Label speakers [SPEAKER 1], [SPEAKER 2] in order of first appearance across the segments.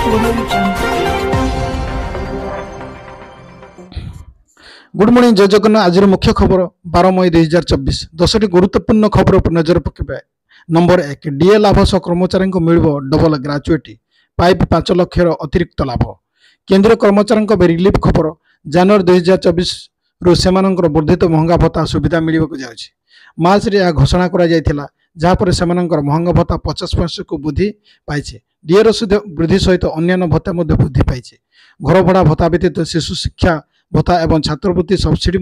[SPEAKER 1] Good morning जय जगन्नाथ। आज मुख्य खबर 12 मई 2024 10टी गुरुत्वपूर्ण खबर पर नजर पकेबा। नंबर 1, डीए लाभ सह कर्मचारी को मिल डबल ग्राजुएटी पाइप 5 लाख अतिरिक्त लाभ। केंद्रीय कर्मचारी रिलीफ खबर जनवरी 2024 रु सेमानंकर वर्धित महंगा भत्ता सुविधा मिलवाक जाउछि। मार्च रे घोषणा करा जायथिला जहाँपर सेमानंकर महंगा भत्ता 50% को वृद्धि पाइछे। डीए वृद्धि सहित अन्य भत्ता वृद्धि पाइछे। घर भड़ा भत्ता व्यतीत शिशु शिक्षा भत्ता एवं छात्रवृत्ति सब्सिडी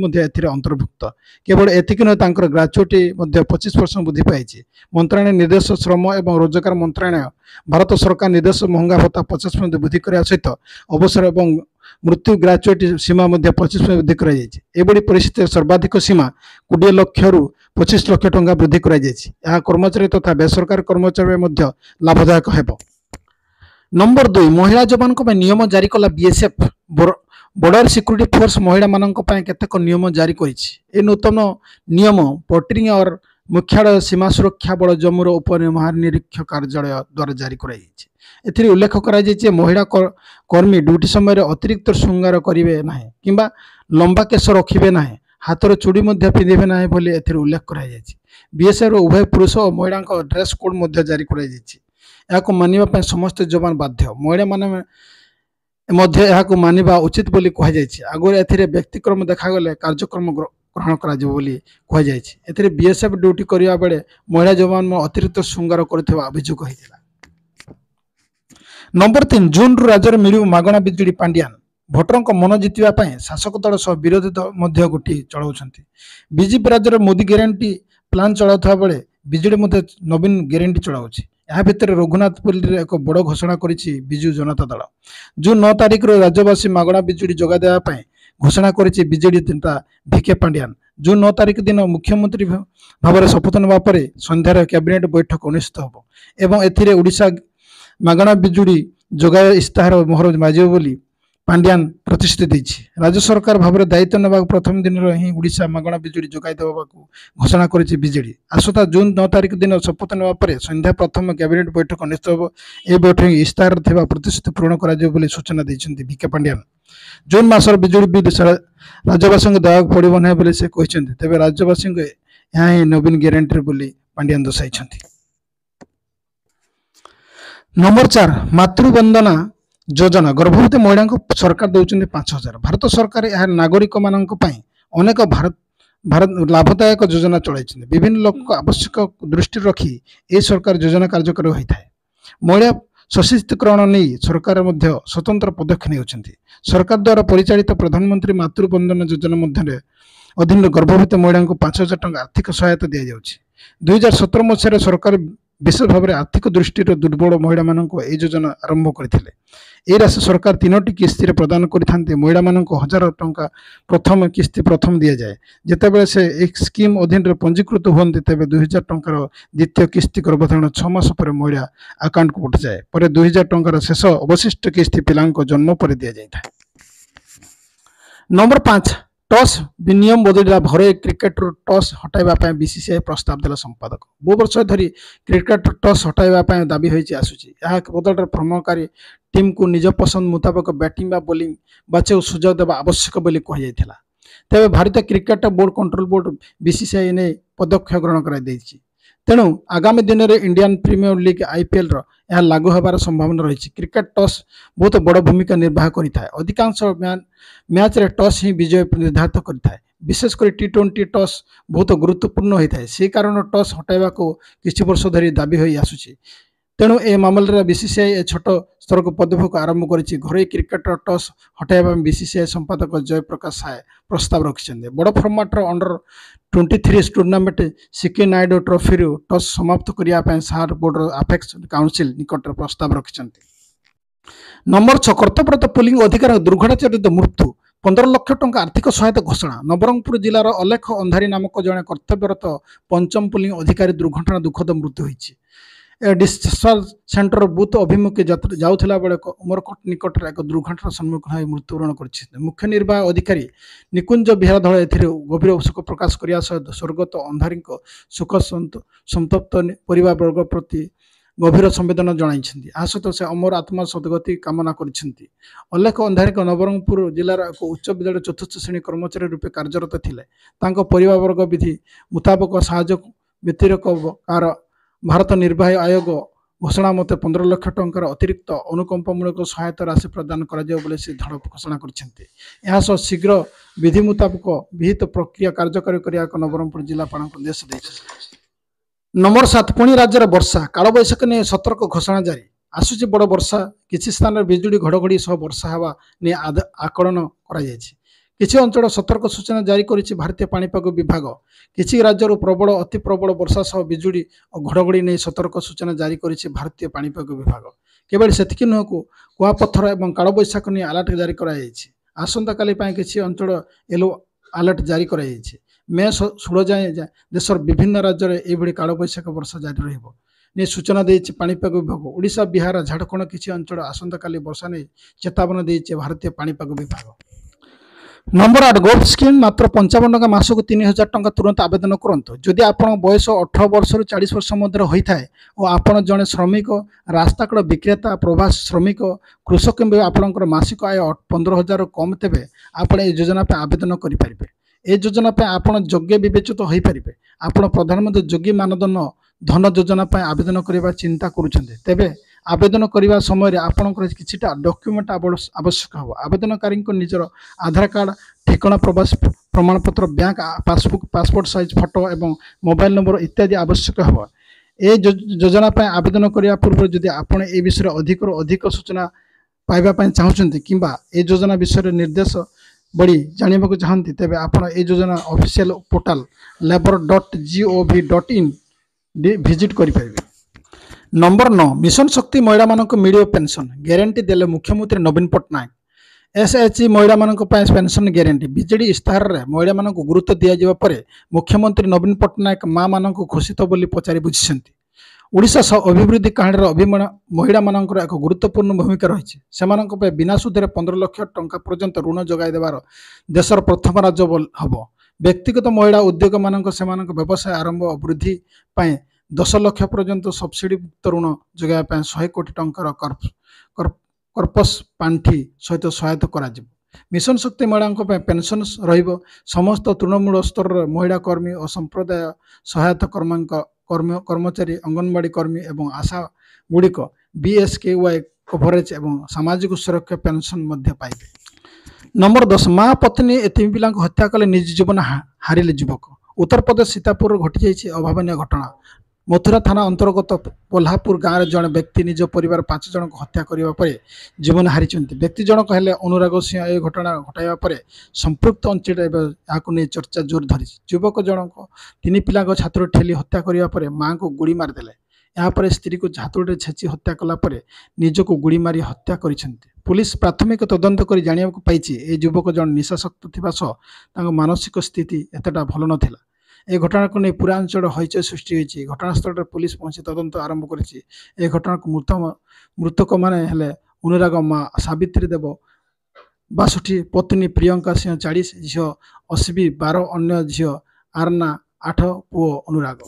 [SPEAKER 1] अंतर्भुक्त। केवल एतिक नुह ग्राजुएटी 25% वृद्धि पाई। मंत्रालय निर्देश श्रम एवं रोजगार मंत्रालय भारत सरकार निर्देश महंगा भत्ता 50% वृद्धि करने सहित अवसर एवं मृत्यु ग्राजुएटी सीमा 25% वृद्धि कर परिस्थिति सर्वाधिक सीमा 20 लाख रु 25 लाख टंका वृद्धि कर कर्मचारी तथा बेसरकारी कर्मचारी लाभदायक हेब। नंबर 2, महिला जवान नियम जारी कला बीएसएफ। बॉर्डर सिक्योरिटी फोर्स महिला मानक केतेक नियम जारी करिछि। नूतन नियम पोर्टिंग और मुख्यालय सीमा सुरक्षा बल जम्मूर उप महानिरीक्षक कार्यालय द्वारा जारी कर उल्लेख कर महिला कर्मी ड्यूटी समय अतिरिक्त श्रृंगार करेंगे ना कि लंबा केश रखिए ना, हाथर चूड़ी पिंधे ना उल्लेख कर बीएसएफ उभय पुरुष और महिला ड्रेस कोड जारी कर मानवा समस्त जवान बाध्य। महिला मान मानिबा उचित बोली कहुई। आगुरी ए व्यक्तिक्रम देखागले कार्यक्रम ग्रहण कर बीएसएफ ड्यूटी करने बेले महिला जवान अतिरिक्त श्रृंगार करुवा अभियोग होता। नंबर 3, जून रु राज्य में मिलू मागणा बिजुली। पांड्यान भोटर मन जितवाई शासक दल सह विरोधी दल गोटी चलाउछंती। बीजेपी राज्य में मोदी ग्यारंटी प्लान चलाउथबा बेले बिजुली नवीन ग्यारंटी चलाउछि। यह भितर रघुनाथपुर एक बड़ घोषणा करिछि बिजु जनता दल। जून 9 तारिख राज्यवासी मागणा बिजुली जोगा देवाई घोषणा करिछि बीजेडी नेता भिके पांड्यान। जून 9 तारिख दिन मुख्यमंत्री भाव में शपथ नेबा परे संध्यार कैबिनेट बैठक अनुष्ठित होब एवं एथिरे ओडिशा मागणा बिजुली जोगाय इस्ताहार मोहर माजिब बोली पांड्यान प्रतिश्रुति देछि। राज्य सरकार भाव में दायित्व नेबा प्रथम दिन ही ओडिशा मागणा बिजुली जोगाई देबा घोषणा करिछि बीजेडी। आसता जून 9 तारिख दिन शपथ नेबा परे संध्या प्रथम कैबिनेट बैठक अनुष्ठित होब। ए बैठक इस्ताहार थिबा प्रतिश्रुति पूर्ण करा जिवो बोली सूचना दैछन्ती भिके पांड्यान। जून मासर बिजुली बिल राज्यवासी देवाक पड़ो ना बोली से कहते। तेज राज्यवासी यहाँ ही नवीन ग्यारंटी बोली पांड्यान दर्शाई। नंबर 4, मातृवंदना योजना। गर्भवती महिला को सरकार दौरान 5,000। भारत सरकार यह नागरिक मान अनेक भारत लाभदायक योजना चलाई। विभिन्न लोक आवश्यक दृष्टि रखी ए सरकार योजना कार्यकारी होता है। महिला सशक्तिकरण नहीं सरकार स्वतंत्र पदक्षेप नहीं। सरकार द्वारा परिचालित प्रधानमंत्री मातृवंदना योजना अधीन गर्भवती महिला को 5,000 टंका आर्थिक सहायता दि जाउछि। 2017 मसीह सरकार विशेष भाव में आर्थिक दृष्टि दुर्बल महिला मानक ए योजना आरंभ करथिले। ए राशि सरकार 3टी किस्ती प्रदान करथान्ते। महिला मानक 1,000 टंका प्रथम किस्ती प्रथम दि जाए। जितेबाला से एक स्कीम अधीन पंजीकृत हुए तेज 2,000 टंकार द्वितीय किस्ती गर्भधारण 6 मास पर महिला अकाउंट को पठ जाए। पर 2,000 टंकार शेष अवशिष्ट किस्ती पिला जन्म पर दि जाए। नंबर 5, टॉस नियम बदलिला। घरे क्रिकेट टॉस हटाइबा बीसीसीआई प्रस्ताव देला संपादक। बहु वर्ष धरी क्रिकेट टॉस हटाइबा दाबी होइछि आसुछि। यह बदल भ्रमणकारी टीम को निज पसंद मुताबिक बैटिंग बा बोलिंग बाचे सुझाव देवा आवश्यक बोली कहुला। तेज भारतीय cricket board control board BCCI ने पदक्षेप ग्रहण कर तेणु आगामी दिन में इंडियन प्रीमियर लीग आईपीएल यह लागू होबार संभावना रही। क्रिकेट टॉस बहुत बड़ भूमिका निर्वाह करिଥାଏ। अधिकांश मैच रे टॉस ही विजय निर्धारित करिଥାଏ। विशेषकर T20 टॉस बहुत गुरुत्वपूर्ण होता है। से कारण टॉस हटाइबा को किछि वर्ष धरी दाबी होई आसुछि। तेणु ए मामला बीसीसीआई छोट स्तर को पदक्षेप आरंभ करिछि। घरे क्रिकेट टॉस हटाइबा बीसीसीआई संपादक जयप्रकाश साय प्रस्ताव रखिछन्ते। बड़ फॉर्मेट अंडर 23 टूर्नामेंट सिके नायडू ट्रॉफी टॉस समाप्त करने सार बोर्ड अपेक्स काउंसिल निकट प्रस्ताव रखिछन्ते। नंबर 6, कर्तव्यरत पुलिंग अधिकार दुर्घटना जनित मृत्यु 15 लाख टंका आर्थिक सहायता घोषणा। नवरंगपुर जिलार अलेख अंधारी नामक जड़े कर्तव्यरत पंचम पुलिंग अधिकारी दुर्घटना दुखद मृत्यु होइछि। डिस्चार्ज सेंटर बूथ अभिमुखे जाऊला बेले उमरकोट निकट एक दुर्घटना सम्मुखीन हो मृत्युवरण कर। मुख्य निर्वाह अधिकारी निकुंज बिहार दल ए गभीर शोक प्रकाश करने स्वर्गत अंधारी शोक संतप्त परिवार वर्ग प्रति गभीर संवेदना जणाइछन्ति। आ सहित से अमर आत्मा सद्गति कामना କରିଛନ୍ତି। ଅଲେଖ ଅନ୍ଧାରିକ ନବରଙ୍ଗପୁର ଜିଲ୍ଲାର ଏକ ଉଚ୍ଚ ବିଦ୍ୟାଳୟ ଚତୁର୍ଥ ଶ୍ରେଣୀ କର୍ମଚାରୀ ରୂପେ କାର୍ଯ୍ୟରତ ଥିଲେ। ତାଙ୍କ ପରିବାରବର୍ଗ ବିଧି ମୁତାବକ ସାହାଯ୍ୟ ବ୍ୟତିରେକ ଭାରତ ନିର୍ବାହୀ ଆୟୋଗ ଘୋଷଣା ମତେ 15 ଲକ୍ଷ ଟଙ୍କାର ଅତିରିକ୍ତ ଅନୁକମ୍ପାମୂଳକ ସହାୟତା ରାଶି ପ୍ରଦାନ କରାଯିବ ବୋଲି ସେ ଦୃଢ଼ ଘୋଷଣା କରିଛନ୍ତି। ଏହା ସହ ଶୀଘ୍ର ବିଧି ମୁତାବକ ବିହିତ ପ୍ରକ୍ରିୟା କାର୍ଯ୍ୟକାରୀ କରିବା ଏକ ନବରଙ୍ଗପୁର ଜିଲ୍ଲାପାଳଙ୍କୁ ନିର୍ଦ୍ଦେଶ ଦେଇଛନ୍ତି। ନମ୍ବର 7 ପୁଣି ରାଜ୍ୟରେ ବର୍ଷା କାଳବୈଶାଖୀ ନେଇ ସତର୍କ ଘୋଷଣା ଜାରି। ଆସୁଛି ବଡ଼ ବର୍ଷା, କିଛି ସ୍ଥାନରେ ବିଜୁଳି ଘଡ଼ଘଡ଼ି ସହ ବର୍ଷା ହେବା ନେଇ ଆକଳନ କରାଯାଇଛି। କିଛି ଅଞ୍ଚଳ ସତର୍କ ସୂଚନା ଜାରି କରିଛି ଭାରତୀୟ ପାଣିପାଗ ବିଭାଗ। କିଛି ରାଜ୍ୟରୁ ପ୍ରବଳ ଅତି ପ୍ରବଳ ବର୍ଷା ସହ ବିଜୁଳି ଓ ଘଡ଼ଘଡ଼ି ନେଇ ସତର୍କ ସୂଚନା ଜାରି କରିଛି ଭାରତୀୟ ପାଣିପାଗ ବିଭାଗ। କେବଳ ସେତିକି ନୁହେଁ, କୁଆପଥର ଏବଂ କାଳବୈଶାଖୀ ନେଇ ଆଲର୍ଟ ଜାରି କରାଯାଇଛି। ଆସନ୍ତାକାଲି ପାଇଁ କିଛି ଅଞ୍ଚଳ ୟେଲୋ ଆଲର୍ଟ ଜାରି କରାଯାଇଛି। ମେ 16 ଯାଏଁ ଦେଶର ବିଭିନ୍ନ ରାଜ୍ୟରେ ଏହିଭଳି କାଳବୈଶାଖୀ ବର୍ଷା ଜାରି ରହିବ ନେଇ ସୂଚନା ଦେଇଛି ପାଣିପାଗ ବିଭାଗ। ଓଡ଼ିଶା, ବିହାର, ଝାଡ଼ଖଣ୍ଡ କିଛି ଅଞ୍ଚଳ ଆସନ୍ତାକାଲି ବର୍ଷା ନେଇ ଚେତାବନୀ ଦେଇଛି ଭାରତୀୟ ପାଣିପାଗ ବିଭାଗ। ନମ୍ବର 8 ଗୋଲ୍ଡ ସ୍କିମ୍ ମାତ୍ର 55 ଟଙ୍କା ମାସକୁ 3000 ଟଙ୍କା ତୁରନ୍ତ ଆବେଦନ କରନ୍ତୁ। ଯଦି ଆପଣଙ୍କ ବୟସ 18 ବର୍ଷରୁ 40 ବର୍ଷ ମଧ୍ୟରେ ହୋଇଥାଏ ଓ ଆପଣ ଜଣେ ଶ୍ରମିକ, ରାସ୍ତାକଡ଼ ବିକ୍ରେତା, ପ୍ରବାସୀ ଶ୍ରମିକ, କୃଷକ କିମ୍ବା ଆପଣଙ୍କର ମାସିକ ଆୟ 15,000ରୁ କମ୍ ତେବେ ଆପଣ ଏହି ଯୋଜନା ପାଇଁ ଆବେଦନ କରିପାରିବେ। ଏହି ଯୋଜନା ପାଇଁ ଆପଣ ଯୋଗ୍ୟ ବିବେଚିତ ହୋଇପାରିବେ। ଆପଣ ପ୍ରଧାନମନ୍ତ୍ରୀ ଯୋଗୀ ମାନଧନ ଧନ ଯୋଜନା ପାଇଁ ଆବେଦନ କରିବା ଚିନ୍ତା କରୁଛନ୍ତି ତେବେ ଆବେଦନ କରିବା ସମୟରେ ଆପଣଙ୍କର କିଛିଟା ଡକ୍ୟୁମେଣ୍ଟ ଆବଶ୍ୟକ ହେବ। ଆବେଦନକାରୀଙ୍କ ନିଜର ଆଧାର କାର୍ଡ଼, ଠିକଣା, ପ୍ରବାସୀ ପ୍ରମାଣପତ୍ର, bank passbook, passport size photo ଏବଂ ମୋବାଇଲ ନମ୍ବର ଇତ୍ୟାଦି ଆବଶ୍ୟକ ହେବ। ଏହି ଯୋଜନା ପାଇଁ ଆବେଦନ କରିବା ପୂର୍ବରୁ ଯଦି ଆପଣ ଏ ବିଷୟରେ ଅଧିକରୁ ଅଧିକ ସୂଚନା ପାଇବା ପାଇଁ ଚାହୁଁଛନ୍ତି କିମ୍ବା ଏହି ଯୋଜନା ବିଷୟରେ ନିର୍ଦ୍ଦେଶ ବଢ଼ି ଜାଣିବାକୁ ଚାହାନ୍ତି ତେବେ ଆପଣ ଏହି ଯୋଜନା ଅଫିସିଆଲ ପୋର୍ଟାଲ labor.gov.in ଭିଜିଟ୍ କରିପାରିବେ। ନମ୍ବର 9 ମିଶନ ଶକ୍ତି ମହିଳାମାନଙ୍କୁ ମିଳିବ ପେନସନ ଗ୍ୟାରେଣ୍ଟି ଦେଲେ ମୁଖ୍ୟମନ୍ତ୍ରୀ ନବୀନ ପଟ୍ଟନାୟକ। SHG ମହିଳାମାନଙ୍କ ପାଇଁ ପେନସନ ଗ୍ୟାରେଣ୍ଟି। ବିଜେଡି ଇସ୍ତାହାରରେ ମହିଳାମାନଙ୍କୁ ଗୁରୁତ୍ୱ ଦିଆଯିବା ପରେ ମୁଖ୍ୟମନ୍ତ୍ରୀ ନବୀନ ପଟ୍ଟନାୟକ ମାମାନଙ୍କୁ ଘୋଷିତ ବୋଲି ପଚାରି ବୁଝିଛନ୍ତି। ଓଡ଼ିଶା ସହ ଅଭିବୃଦ୍ଧି କାହାଣୀର ମହିଳାମାନଙ୍କର ଏକ ଗୁରୁତ୍ୱପୂର୍ଣ୍ଣ ଭୂମିକା ରହିଛି। ସେମାନଙ୍କ ପାଇଁ ବିନା ସୁଧରେ 15 ଲକ୍ଷ ଟଙ୍କା ପର୍ଯ୍ୟନ୍ତ ଋଣ ଯୋଗାଇ ଦେବାର ଦେଶର ପ୍ରଥମ ରାଜ୍ୟ ହେବ। ବ୍ୟକ୍ତିଗତ ମହିଳା ଉଦ୍ୟୋଗମାନଙ୍କ ସେମାନଙ୍କ ବ୍ୟବସାୟ ଆରମ୍ଭ ଓ ବୃଦ୍ଧି ପାଇଁ 10 ଲକ୍ଷ ପର୍ଯ୍ୟନ୍ତ ସବସିଡିମୁକ୍ତ ଋଣ ଯୋଗାଇବା ପାଇଁ 100 କୋଟି ଟଙ୍କାର କର୍ପସ ପାଣ୍ଠି ସହିତ ସହାୟତା କରାଯିବ। ମିଶନ ଶକ୍ତି ମହିଳାଙ୍କ ପାଇଁ ପେନସନ ରହିବ। ସମସ୍ତ ତୃଣମୂଳ ସ୍ତରର ମହିଳା କର୍ମୀ ଓ ସମ୍ପ୍ରଦାୟ ସହାୟତା କର୍ମଚାରୀ, ଅଙ୍ଗନବାଡ଼ି କର୍ମୀ ଏବଂ ଆଶା ଗୁଡ଼ିକ BSKY କଭରେଜ ଏବଂ ସାମାଜିକ ସୁରକ୍ଷା ପେନସନ ମଧ୍ୟ ପାଇବେ। ନମ୍ବର 10 ମା ପତ୍ନୀ ଏତିମ ପିଲାଙ୍କୁ ହତ୍ୟା କଲେ ନିଜ ଜୀବନ ହାରିଲେ ଯୁବକ। ଉତ୍ତରପ୍ରଦେଶ ସୀତାପୁରରେ ଘଟିଯାଇଛି ଅଭାବନୀୟ ଘଟଣା। ମଥୁରା ଥାନା ଅନ୍ତର୍ଗତ ପୋଲ୍ହାପୁର ଗାଁରେ ଜଣେ ବ୍ୟକ୍ତି ନିଜ ପରିବାର 5 ଜଣଙ୍କୁ ହତ୍ୟା କରିବା ପରେ ଜୀବନ ହାରିଛନ୍ତି। ବ୍ୟକ୍ତି ଜଣକ ହେଲେ ଅନୁରାଗ ସିଂହ। ଏହି ଘଟଣା ଘଟାଇବା ପରେ ସମ୍ପୃକ୍ତ ଅଞ୍ଚଳରେ ଏବେ ଏହାକୁ ନେଇ ଚର୍ଚ୍ଚା ଜୋର ଧରିଛି। ଯୁବକ ଜଣକ 3 ପିଲାଙ୍କ ଛାତରୁ ଠେଲି ହତ୍ୟା କରିବା ପରେ ମାଙ୍କୁ ଗୁଳି ମାରିଦେଲେ। ଏହାପରେ ସ୍ତ୍ରୀକୁ ହାତୁଡ଼ିରେ ଛେଚି ହତ୍ୟା କଲା ପରେ ନିଜକୁ ଗୁଳି ମାରି ହତ୍ୟା କରିଛନ୍ତି। ପୁଲିସ ପ୍ରାଥମିକ ତଦନ୍ତ କରି ଜାଣିବାକୁ ପାଇଛି ଏହି ଯୁବକ ଜଣେ ନିଶାସକ୍ତ ଥିବା ସହ ତାଙ୍କ ମାନସିକ ସ୍ଥିତି ଏତେଟା ଭଲ ନଥିଲା। ଏହି ଘଟଣାକୁ ନେଇ ପୁରା ଅଞ୍ଚଳରେ ହଇଚଇ ସୃଷ୍ଟି ହୋଇଛି। ଘଟଣାସ୍ଥଳରେ ପୁଲିସ ପହଞ୍ଚି ତଦନ୍ତ ଆରମ୍ଭ କରିଛି। ଏହି ଘଟଣାକୁ ମୃତକମାନେ ହେଲେ ଅନୁରାଗ ମା ସାବିତ୍ରୀ ଦେବ 62, ପତ୍ନୀ ପ୍ରିୟଙ୍କା ସିଂହ 40, ଝିଅ ଅଶ୍ବି 12, ଅନ୍ୟ ଝିଅ ଆରନା 8, ପୁଅ ଅନୁରାଗ।